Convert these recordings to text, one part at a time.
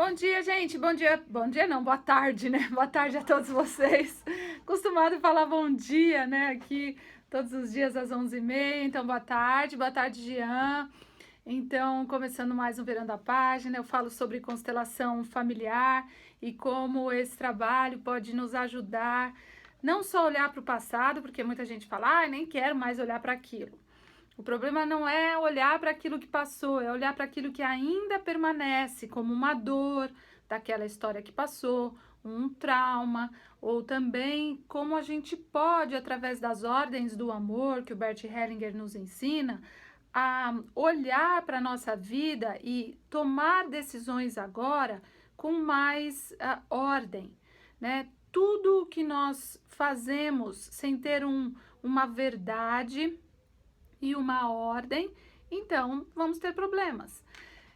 Bom dia, gente. Bom dia não, boa tarde, né? Boa tarde a todos vocês. Acostumado a falar bom dia, né? Aqui todos os dias às 11h30. Então, boa tarde, Jean. Então, começando mais um Virando a Página, eu falo sobre constelação familiar e como esse trabalho pode nos ajudar não só a olhar para o passado, porque muita gente fala, nem quero mais olhar para aquilo. O problema não é olhar para aquilo que passou, é olhar para aquilo que ainda permanece, como uma dor daquela história que passou, um trauma, ou também como a gente pode, através das ordens do amor que o Bert Hellinger nos ensina, a olhar para a nossa vida e tomar decisões agora com mais ordem, né? Tudo o que nós fazemos sem ter uma verdade e uma ordem, então vamos ter problemas.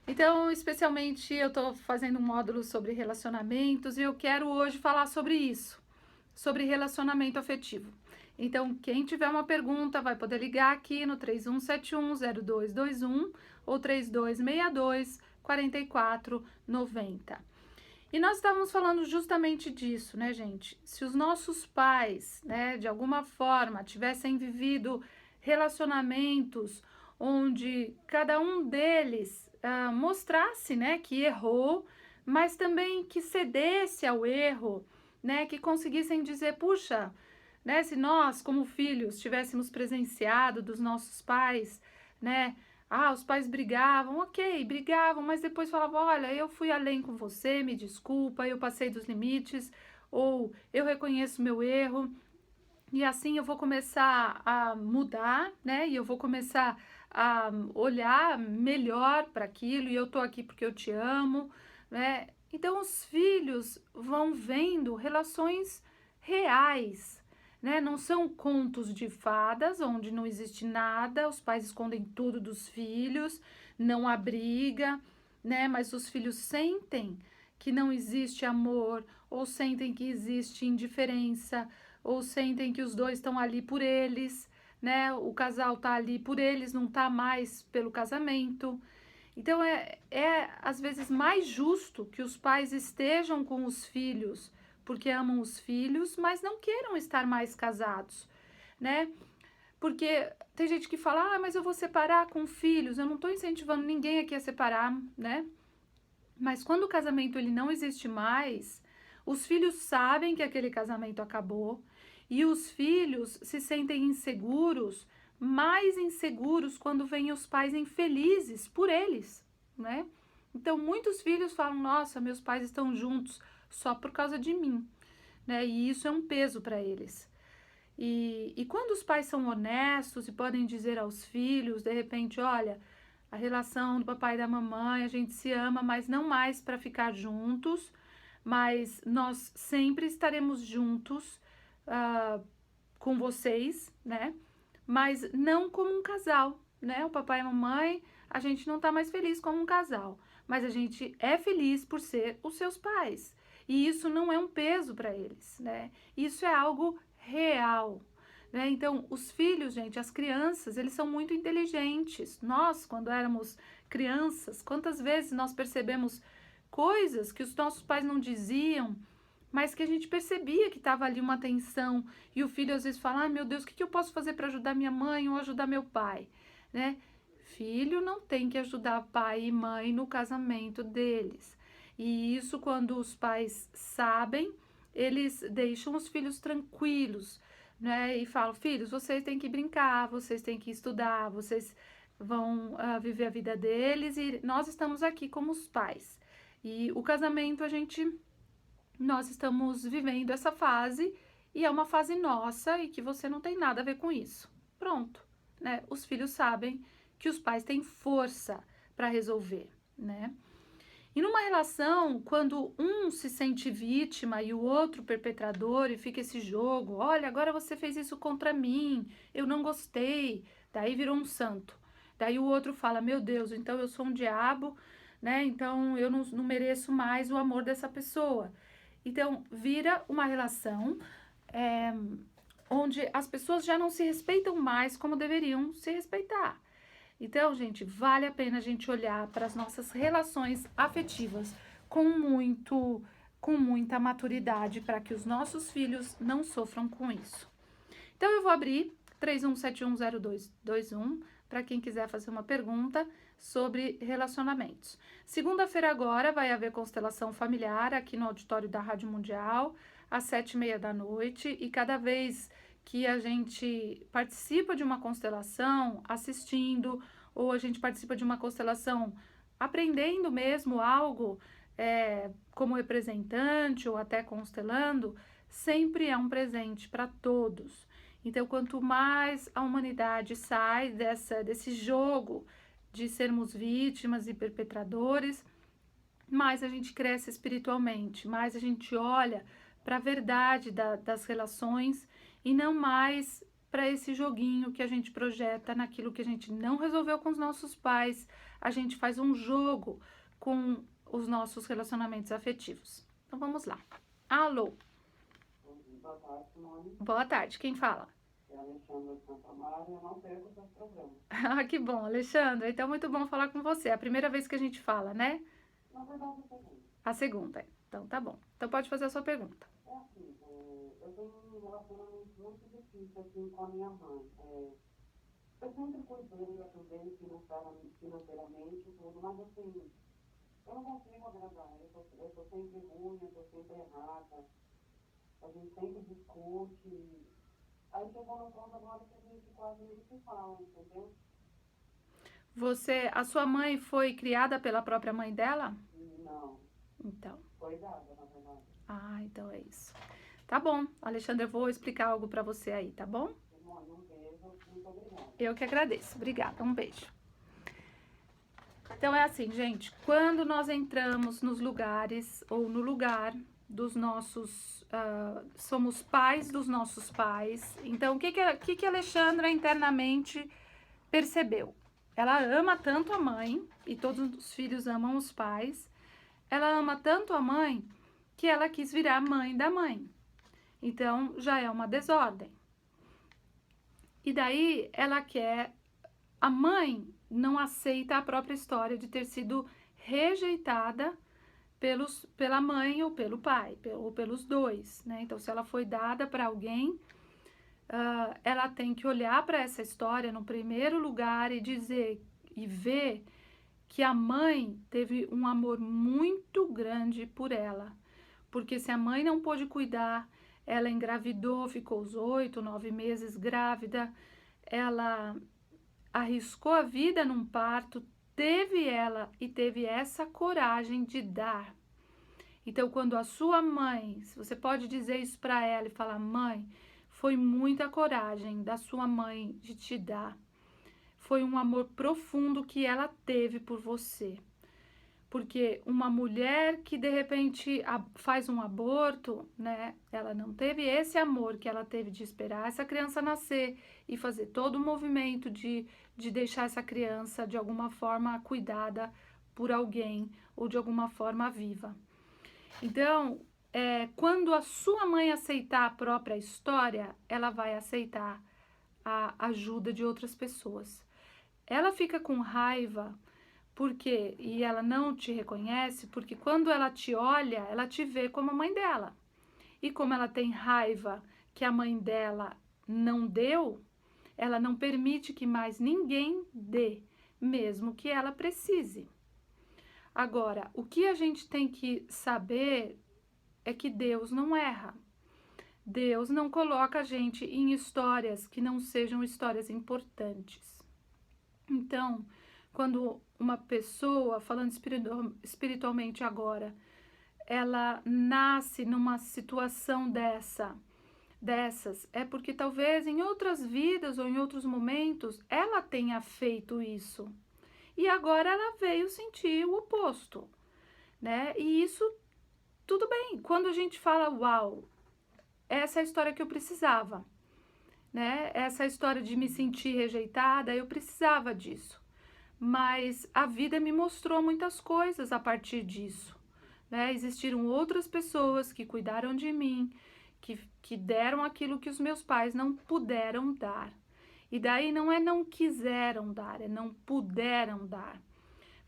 Então, especialmente, eu estou fazendo um módulo sobre relacionamentos e eu quero hoje falar sobre isso, sobre relacionamento afetivo. Então, quem tiver uma pergunta vai poder ligar aqui no 31710221 ou 3262-4490. E nós estávamos falando justamente disso, né, gente? Se os nossos pais, né, de alguma forma, tivessem vivido relacionamentos onde cada um deles mostrasse, né, que errou, mas também que cedesse ao erro, né, que conseguissem dizer, puxa, né, se nós, como filhos, tivéssemos presenciado dos nossos pais, né, os pais brigavam, ok, brigavam, mas depois falavam, olha, eu fui além com você, me desculpa, eu passei dos limites, ou eu reconheço meu erro, e assim eu vou começar a mudar, né? E eu vou começar a olhar melhor para aquilo, e eu tô aqui porque eu te amo, né? Então os filhos vão vendo relações reais, né? Não são contos de fadas onde não existe nada, os pais escondem tudo dos filhos, não há briga, né? Mas os filhos sentem que não existe amor, ou sentem que existe indiferença, ou sentem que os dois estão ali por eles, né? O casal tá ali por eles, não tá mais pelo casamento. Então é às vezes mais justo que os pais estejam com os filhos porque amam os filhos, mas não queiram estar mais casados, né? Porque tem gente que fala, mas eu vou separar com filhos. Eu não estou incentivando ninguém aqui a separar, né? Mas quando o casamento ele não existe mais, os filhos sabem que aquele casamento acabou e os filhos se sentem inseguros, mais inseguros quando vêm os pais infelizes por eles, né? Então muitos filhos falam: "Nossa, meus pais estão juntos só por causa de mim", né? E isso é um peso para eles. E quando os pais são honestos e podem dizer aos filhos, de repente, olha, a relação do papai e da mamãe, a gente se ama, mas não mais para ficar juntos, mas nós sempre estaremos juntos com vocês, né? Mas não como um casal, né? O papai e a mamãe, a gente não tá mais feliz como um casal, mas a gente é feliz por ser os seus pais. E isso não é um peso para eles, né? Isso é algo real, né? Então, os filhos, gente, as crianças, eles são muito inteligentes. Nós, quando éramos crianças, quantas vezes nós percebemos coisas que os nossos pais não diziam, mas que a gente percebia que estava ali uma tensão, e o filho às vezes fala, meu Deus, o que eu posso fazer para ajudar minha mãe ou ajudar meu pai, né? Filho não tem que ajudar pai e mãe no casamento deles. E isso, quando os pais sabem, eles deixam os filhos tranquilos, né? E falam, filhos, vocês têm que brincar, vocês têm que estudar, vocês vão viver a vida deles e nós estamos aqui como os pais. E o casamento, nós estamos vivendo essa fase e é uma fase nossa e que você não tem nada a ver com isso. Pronto, né? Os filhos sabem que os pais têm força para resolver, né? E numa relação, quando um se sente vítima e o outro perpetrador e fica esse jogo, olha, agora você fez isso contra mim, eu não gostei, daí virou um santo. Daí o outro fala, meu Deus, então eu sou um diabo, né? Então eu não mereço mais o amor dessa pessoa. Então vira uma relação onde as pessoas já não se respeitam mais como deveriam se respeitar. Então, gente, vale a pena a gente olhar para as nossas relações afetivas com muito, com muita maturidade para que os nossos filhos não sofram com isso. Então eu vou abrir 31710221 para quem quiser fazer uma pergunta sobre relacionamentos. Segunda-feira agora vai haver constelação familiar aqui no auditório da Rádio Mundial, às 7h30 e cada vez que a gente participa de uma constelação assistindo, ou a gente participa de uma constelação aprendendo mesmo algo, como representante ou até constelando, sempre é um presente para todos. Então, quanto mais a humanidade sai desse jogo de sermos vítimas e perpetradores, mais a gente cresce espiritualmente, mais a gente olha para a verdade das relações e não mais para esse joguinho que a gente projeta naquilo que a gente não resolveu com os nossos pais. A gente faz um jogo com os nossos relacionamentos afetivos. Então vamos lá. Alô? Boa tarde, Simone. Boa tarde, quem fala? É Alexandre de Santa Mara e eu não perco os seus programas. Ah, que bom, Alexandre. Então, muito bom falar com você. É a primeira vez que a gente fala, né? Na verdade, é seguinte. A segunda. Então, tá bom. Então, pode fazer a sua pergunta. É assim, eu tenho um relacionamento muito difícil assim, com a minha mãe. Eu sempre cuidei, ajudei financeiramente e tudo, mas assim, eu não consigo agradar. Eu tô sempre ruim, eu tô sempre errada. A gente sempre discute. Aí chegou no ponto agora que a gente quase nem se fala, entendeu? A sua mãe foi criada pela própria mãe dela? Não. Então. Foi dada, na verdade. Ah, então é isso. Tá bom, Alexandre, eu vou explicar algo pra você aí, tá bom? Simone, um beijo, muito obrigada. Eu que agradeço. Obrigada, um beijo. Então é assim, gente, quando nós entramos nos lugares ou no lugar dos nossos, somos pais dos nossos pais. Então, o que a Alexandra internamente percebeu? Ela ama tanto a mãe, e todos os filhos amam os pais. Ela ama tanto a mãe que ela quis virar mãe da mãe. Então, já é uma desordem. E daí, ela quer... A mãe não aceita a própria história de ter sido rejeitada pela mãe ou pelo pai, ou pelos dois, né? Então, se ela foi dada para alguém, ela tem que olhar para essa história no primeiro lugar e dizer e ver que a mãe teve um amor muito grande por ela. Porque se a mãe não pôde cuidar, ela engravidou, ficou os 8, 9 meses grávida, ela arriscou a vida num parto, teve essa coragem de dar. Então, quando a sua mãe, se você pode dizer isso para ela e falar, mãe, foi muita coragem da sua mãe de te dar. Foi um amor profundo que ela teve por você. Porque uma mulher que de repente faz um aborto, né? Ela não teve esse amor que ela teve de esperar essa criança nascer e fazer todo o movimento de deixar essa criança de alguma forma cuidada por alguém ou de alguma forma viva. Então, quando a sua mãe aceitar a própria história, ela vai aceitar a ajuda de outras pessoas. Ela fica com raiva e ela não te reconhece, porque quando ela te olha, ela te vê como a mãe dela. E como ela tem raiva que a mãe dela não deu, ela não permite que mais ninguém dê, mesmo que ela precise. Agora, o que a gente tem que saber é que Deus não erra. Deus não coloca a gente em histórias que não sejam histórias importantes. Então, quando uma pessoa, falando espiritualmente agora, ela nasce numa situação dessas, é porque talvez em outras vidas ou em outros momentos ela tenha feito isso. E agora ela veio sentir o oposto, né? E isso, tudo bem. Quando a gente fala, uau, essa é a história que eu precisava, né? Essa história de me sentir rejeitada, eu precisava disso. Mas a vida me mostrou muitas coisas a partir disso, né? Existiram outras pessoas que cuidaram de mim, que deram aquilo que os meus pais não puderam dar. E daí não é não quiseram dar, é não puderam dar.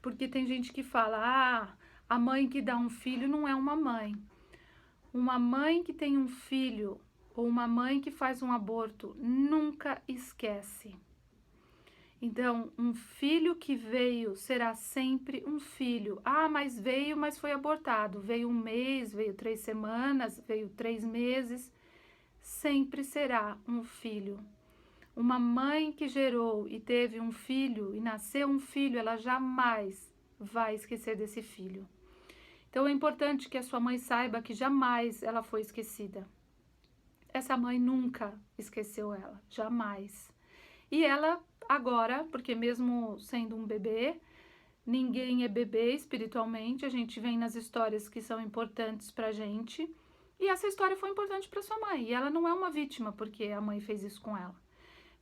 Porque tem gente que fala, A mãe que dá um filho não é uma mãe. Uma mãe que tem um filho ou uma mãe que faz um aborto nunca esquece. Então, um filho que veio será sempre um filho. Ah, mas veio, mas foi abortado. Veio 1 mês, veio 3 semanas, veio 3 meses. Sempre será um filho. Uma mãe que gerou e teve um filho e nasceu um filho, ela jamais vai esquecer desse filho. Então é importante que a sua mãe saiba que jamais ela foi esquecida. Essa mãe nunca esqueceu ela, jamais. E ela agora, porque mesmo sendo um bebê, ninguém é bebê espiritualmente, a gente vem nas histórias que são importantes pra gente, e essa história foi importante para sua mãe, e ela não é uma vítima porque a mãe fez isso com ela.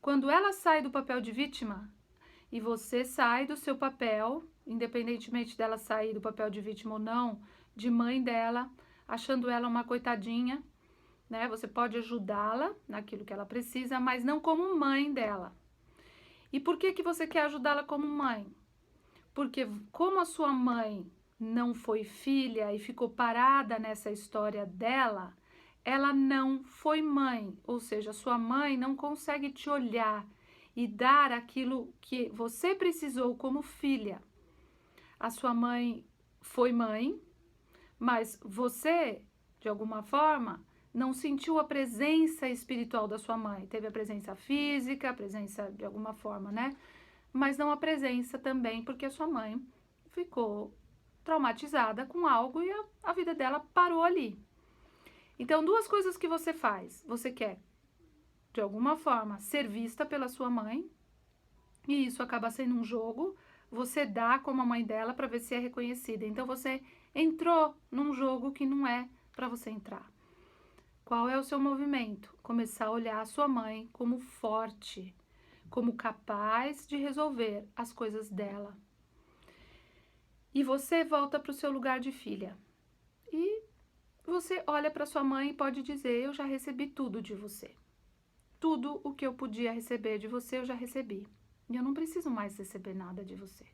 Quando ela sai do papel de vítima, e você sai do seu papel, independentemente dela sair do papel de vítima ou não, de mãe dela, achando ela uma coitadinha, né? Você pode ajudá-la naquilo que ela precisa, mas não como mãe dela. E por que você quer ajudá-la como mãe? Porque como a sua mãe não foi filha e ficou parada nessa história dela, ela não foi mãe, ou seja, sua mãe não consegue te olhar e dar aquilo que você precisou como filha. A sua mãe foi mãe, mas você, de alguma forma, não sentiu a presença espiritual da sua mãe. Teve a presença física, a presença de alguma forma, né? Mas não a presença também, porque a sua mãe ficou traumatizada com algo e a vida dela parou ali. Então, 2 coisas que você faz. Você quer, de alguma forma, ser vista pela sua mãe, e isso acaba sendo um jogo. Você dá como a mãe dela para ver se é reconhecida. Então, você entrou num jogo que não é para você entrar. Qual é o seu movimento? Começar a olhar a sua mãe como forte, como capaz de resolver as coisas dela. E você volta para o seu lugar de filha. E você olha para sua mãe e pode dizer: eu já recebi tudo de você. Tudo o que eu podia receber de você, eu já recebi. E eu não preciso mais receber nada de você.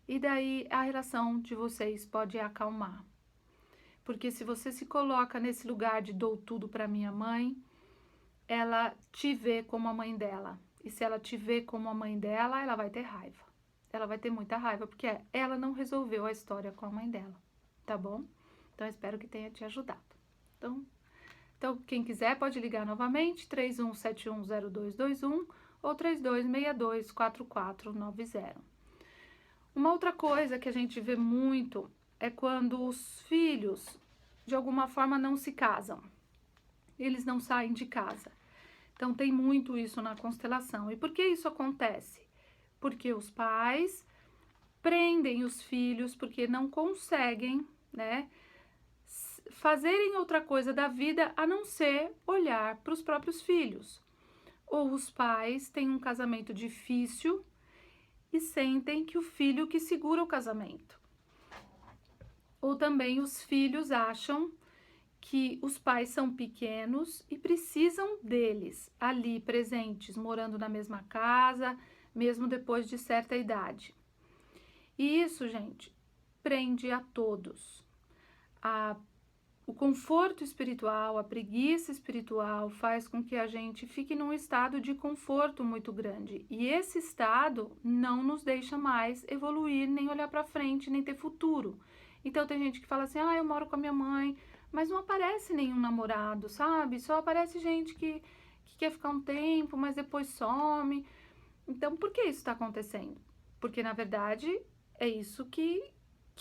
E daí a relação de vocês pode acalmar. Porque se você se coloca nesse lugar de dou tudo para minha mãe, ela te vê como a mãe dela. E se ela te vê como a mãe dela, ela vai ter raiva. Ela vai ter muita raiva, porque ela não resolveu a história com a mãe dela. Tá bom? Então, eu espero que tenha te ajudado. Então quem quiser pode ligar novamente, 31710221 ou 32624490. Uma outra coisa que a gente vê muito é quando os filhos, de alguma forma, não se casam. Eles não saem de casa. Então, tem muito isso na constelação. E por que isso acontece? Porque os pais prendem os filhos porque não conseguem, né, fazerem outra coisa da vida a não ser olhar para os próprios filhos. Ou os pais têm um casamento difícil e sentem que o filho que segura o casamento. Ou também os filhos acham que os pais são pequenos e precisam deles ali presentes, morando na mesma casa, mesmo depois de certa idade. E isso, gente, prende a todos. O conforto espiritual, a preguiça espiritual faz com que a gente fique num estado de conforto muito grande. E esse estado não nos deixa mais evoluir, nem olhar para frente, nem ter futuro. Então tem gente que fala assim: eu moro com a minha mãe, mas não aparece nenhum namorado, sabe? Só aparece gente que quer ficar um tempo, mas depois some. Então, por que isso está acontecendo? Porque, na verdade, é isso que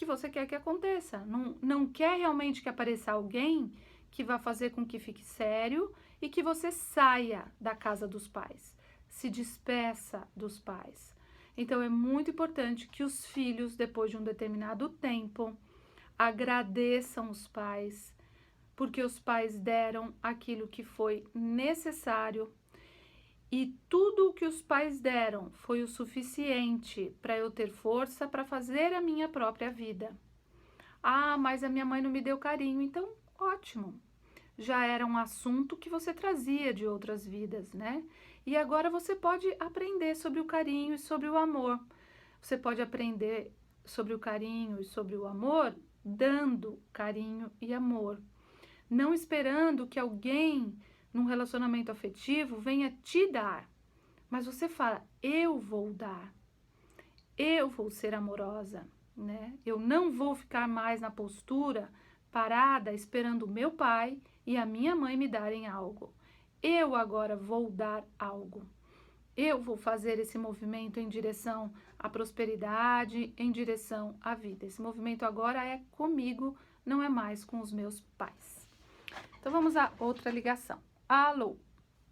você quer que aconteça. Não quer realmente que apareça alguém que vá fazer com que fique sério e que você saia da casa dos pais, se despeça dos pais. Então, é muito importante que os filhos, depois de um determinado tempo, agradeçam os pais, porque os pais deram aquilo que foi necessário. E tudo o que os pais deram foi o suficiente para eu ter força para fazer a minha própria vida. Mas a minha mãe não me deu carinho. Então, ótimo. Já era um assunto que você trazia de outras vidas, né? E agora você pode aprender sobre o carinho e sobre o amor. Você pode aprender sobre o carinho e sobre o amor, dando carinho e amor. Não esperando que alguém num relacionamento afetivo venha te dar. Mas você fala, eu vou dar. Eu vou ser amorosa, né? Eu não vou ficar mais na postura parada esperando o meu pai e a minha mãe me darem algo. Eu agora vou dar algo. Eu vou fazer esse movimento em direção à prosperidade, em direção à vida. Esse movimento agora é comigo, não é mais com os meus pais. Então vamos a outra ligação. Alô?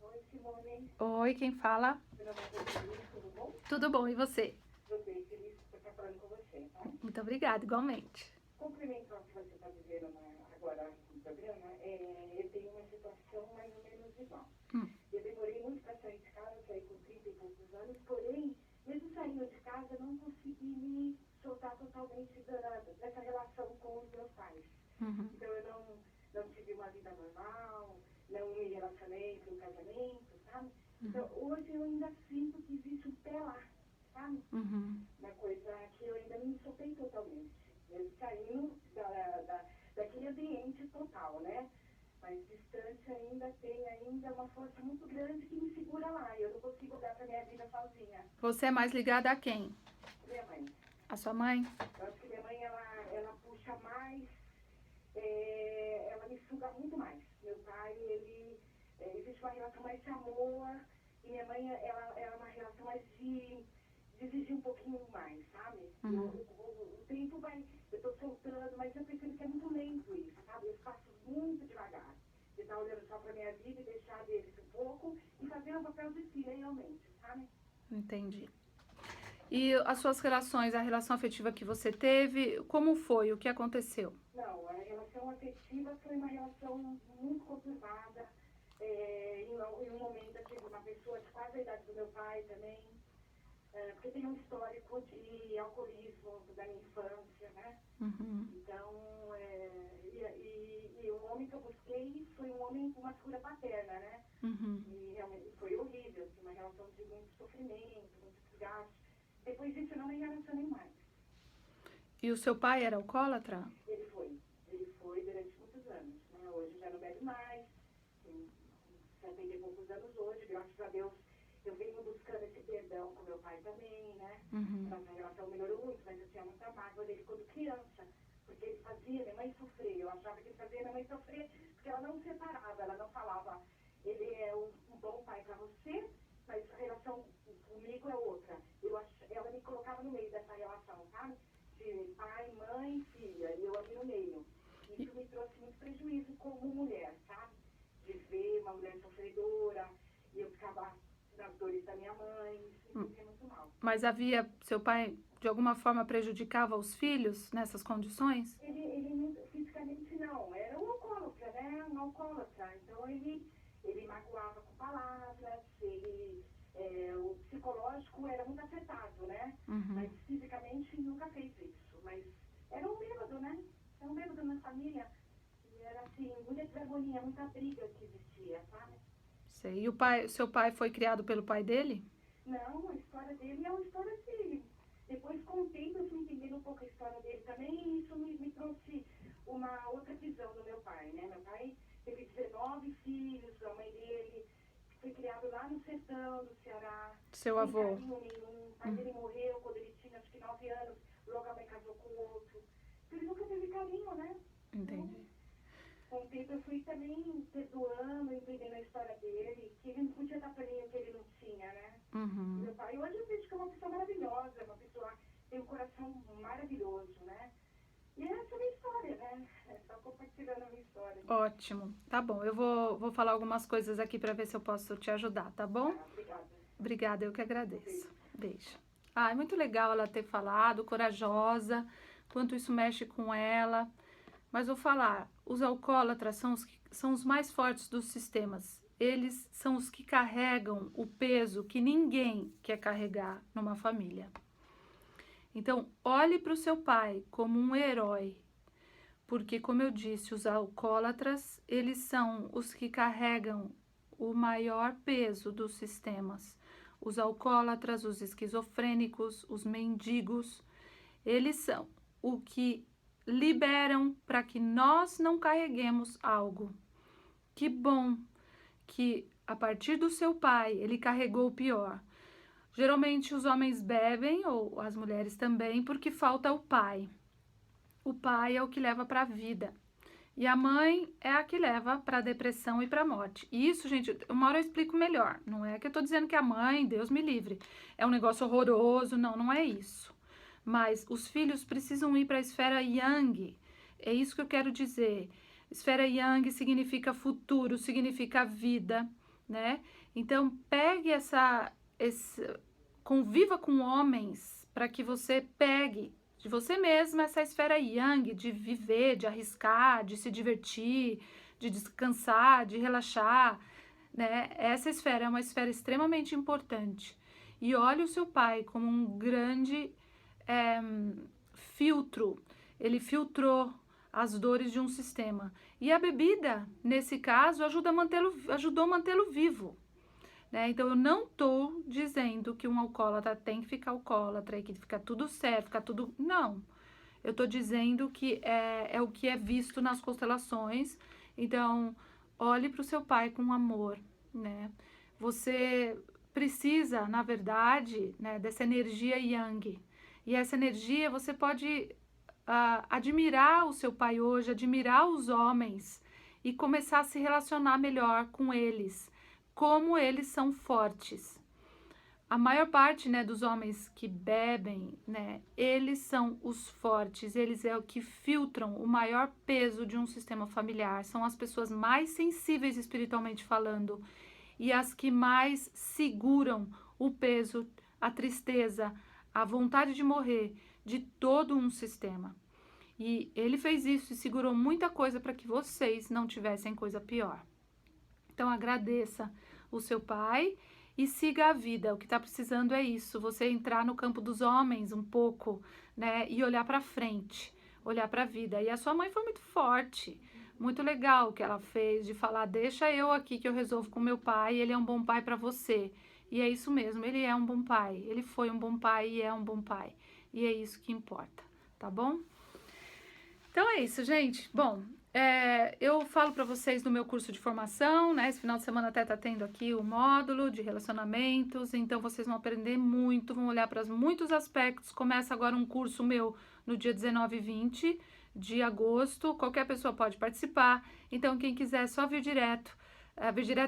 Oi, Simone. Oi, quem fala? Meu nome é Feliz, tudo bom? Tudo bom, e você? Tudo bem, feliz por estar falando com você, tá? Muito obrigada, igualmente. Complementando o que você está dizendo agora no programa, eu tenho uma situação mais ou menos igual. Eu demorei muito para sair de casa, saí com 30 e poucos anos, porém, mesmo saindo de casa, não consegui me soltar totalmente dessa relação com os meus pais. Então, eu não tive uma vida normal, não me relacionei com o casamento, sabe? Então, hoje eu ainda sinto que existe um pé lá, sabe? Uma coisa que eu ainda não me soltei totalmente. Eu saindo daquele ambiente total, né? Mas distante ainda tem ainda uma força muito grande que me segura lá. Eu não consigo dar pra minha vida sozinha. Você é mais ligada a quem? Minha mãe. A sua mãe? Eu acho que minha mãe, ela puxa mais, ela me suga muito mais. Meu pai, existe uma relação mais de amor, e minha mãe, ela é uma relação mais de exigir um pouquinho mais, sabe? O tempo vai, eu tô soltando, mas eu percebo que é muito lento isso, sabe? Eu faço muito devagar. De estar olhando só pra minha vida e deixar deles um pouco e fazer o papel de filha realmente, sabe? Entendi. E as suas relações, a relação afetiva que você teve, como foi? O que aconteceu? Não, a relação afetiva foi uma relação muito conturbada. Em um momento eu tive uma pessoa de quase a idade do meu pai também, porque tem um histórico de alcoolismo da minha infância, né? Então, e o homem que eu busquei foi um homem com uma figura paterna, né? E realmente foi horrível, assim, uma relação de muito sofrimento, muito desgaste. Depois disso eu não me relacionei mais. E o seu pai era alcoólatra? Ele foi durante muitos anos, né? Hoje já não bebe mais, tem 70 e poucos anos hoje, graças a Deus eu venho buscando esse perdão com meu pai também, né? Nossa relação melhorou muito, mas eu tinha muita mágoa dele quando criança, porque ele fazia minha mãe sofrer, eu achava que ele fazia minha mãe sofrer, porque ela não separava, ela não falava, ele é um bom pai para você, mas a relação comigo é outra. Ela me colocava no meio dessa relação, sabe? De pai, mãe, filha, e eu ali no meio. Isso me trouxe muito prejuízo como mulher, sabe? De ver uma mulher sofredora, e eu ficava nas dores da minha mãe, isso me fazia muito mal. Mas seu pai, de alguma forma, prejudicava os filhos nessas condições? Ele fisicamente não, era um alcoólatra, né? Um alcoólatra. Então ele magoava com palavras, o psicológico era muito afetado, né? Mas fisicamente nunca fez isso. Mas era um bêbado, né? Era um bêbado na família. E era assim, muita desarmonia, muita briga que existia, sabe? Sei. E seu pai foi criado pelo pai dele? Não, a história dele é uma história assim. Depois, com o tempo, eu fui entendendo um pouco a história dele também, e isso me trouxe uma outra visão do meu pai, né? Meu pai teve 19 filhos, a mãe dele foi criado lá no sertão do Ceará. Seu avô? Sem carinho nenhum. O pai dele morreu quando ele tinha, acho que 9 anos, logo a mãe casou com outro. Então, ele nunca teve carinho, né? Entendi. Então, com o tempo, eu fui também perdoando, entendendo a história dele, que ele não podia dar pra mim o que ele não tinha, né? Meu pai, hoje eu vejo que é uma pessoa maravilhosa, uma pessoa que tem um coração maravilhoso, né? E essa é a minha história, né? É só compartilhando a minha história. Ótimo. Tá bom, eu vou falar algumas coisas aqui para ver se eu posso te ajudar, tá bom? Obrigada. Obrigada, eu que agradeço. Beijo. É muito legal ela ter falado, corajosa, quanto isso mexe com ela. Mas vou falar, os alcoólatras são os mais fortes dos sistemas. Eles são os que carregam o peso que ninguém quer carregar numa família. Então, olhe para o seu pai como um herói. Porque, como eu disse, os alcoólatras, eles são os que carregam o maior peso dos sistemas. Os alcoólatras, os esquizofrênicos, os mendigos, Eles são o que liberam para que nós não carreguemos algo. Que bom que a partir do seu pai ele carregou o pior. Geralmente os homens bebem, ou as mulheres também, porque falta o pai. O pai é o que leva para a vida. E a mãe é a que leva para a depressão e para a morte. E isso, gente, uma hora eu explico melhor. Não é que eu tô dizendo que a mãe, Deus me livre, é um negócio horroroso. Não, não é isso. Mas os filhos precisam ir para a esfera Yang. É isso que eu quero dizer. Esfera Yang significa futuro, significa vida, né? Então, pegue conviva com homens para que você pegue de você mesma essa esfera Yang, de viver, de arriscar, de se divertir, de descansar, de relaxar, né? Essa esfera é uma esfera extremamente importante. E olhe o seu pai como um grande filtro. Ele filtrou as dores de um sistema. E a bebida, nesse caso, ajudou a mantê-lo vivo. Né? Então, eu não estou dizendo que um alcoólatra tem que ficar alcoólatra e que fica tudo certo, fica tudo... Não. Eu estou dizendo que é o que é visto nas constelações. Então, olhe para o seu pai com amor, né? Você precisa, na verdade, né, dessa energia Yang. E essa energia, você pode admirar o seu pai hoje, admirar os homens e começar a se relacionar melhor com eles. Como eles são fortes. A maior parte, né, dos homens que bebem, né, eles são os fortes, eles é o que filtram o maior peso de um sistema familiar, são as pessoas mais sensíveis espiritualmente falando e as que mais seguram o peso, a tristeza, a vontade de morrer de todo um sistema. E ele fez isso e segurou muita coisa para que vocês não tivessem coisa pior. Então agradeça o seu pai e siga a vida. O que está precisando é isso, você entrar no campo dos homens um pouco, né, e olhar para frente, olhar para a vida. E a sua mãe foi muito forte, muito legal o que ela fez, de falar, deixa eu aqui que eu resolvo com meu pai, ele é um bom pai para você. E é isso mesmo, ele é um bom pai, ele foi um bom pai e é um bom pai. E é isso que importa, tá bom? Então é isso, gente. Bom, eu falo para vocês do meu curso de formação, né? Esse final de semana até tá tendo aqui o módulo de relacionamentos, então vocês vão aprender muito, vão olhar para muitos aspectos. Começa agora um curso meu no dia 19 e 20 de agosto, qualquer pessoa pode participar, então quem quiser é só vir direto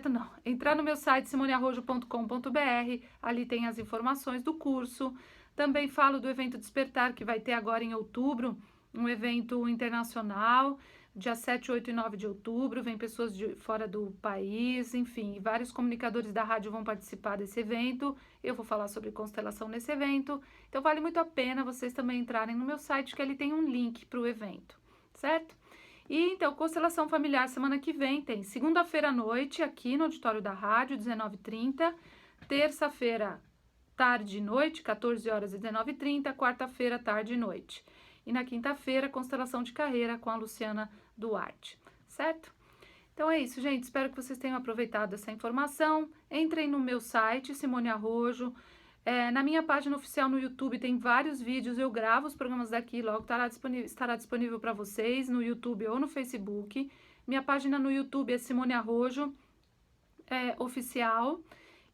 não, entrar no meu site simonearrojo.com.br, ali tem as informações do curso. Também falo do evento Despertar, que vai ter agora em outubro, um evento internacional, dia 7, 8 e 9 de outubro, vem pessoas de fora do país, enfim, vários comunicadores da rádio vão participar desse evento, eu vou falar sobre constelação nesse evento, então vale muito a pena vocês também entrarem no meu site, que ali tem um link para o evento, certo? E então, constelação familiar semana que vem tem segunda-feira à noite, aqui no auditório da rádio, 19h30, terça-feira, tarde e noite, 14 horas e 19h30, quarta-feira, tarde e noite. E na quinta-feira, constelação de carreira com a Luciana Duarte, certo? Então é isso, gente. Espero que vocês tenham aproveitado essa informação. Entrem no meu site, Simone Arrojo. Na minha página oficial no YouTube tem vários vídeos. Eu gravo os programas daqui, logo estará disponível para vocês no YouTube ou no Facebook. Minha página no YouTube é Simone Arrojo oficial.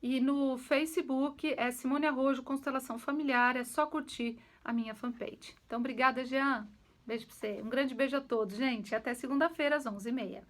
E no Facebook é Simone Arrojo Constelação Familiar. É só curtir a minha fanpage. Então, obrigada, Jean. Beijo pra você. Um grande beijo a todos, gente. Até segunda-feira, às 11h30.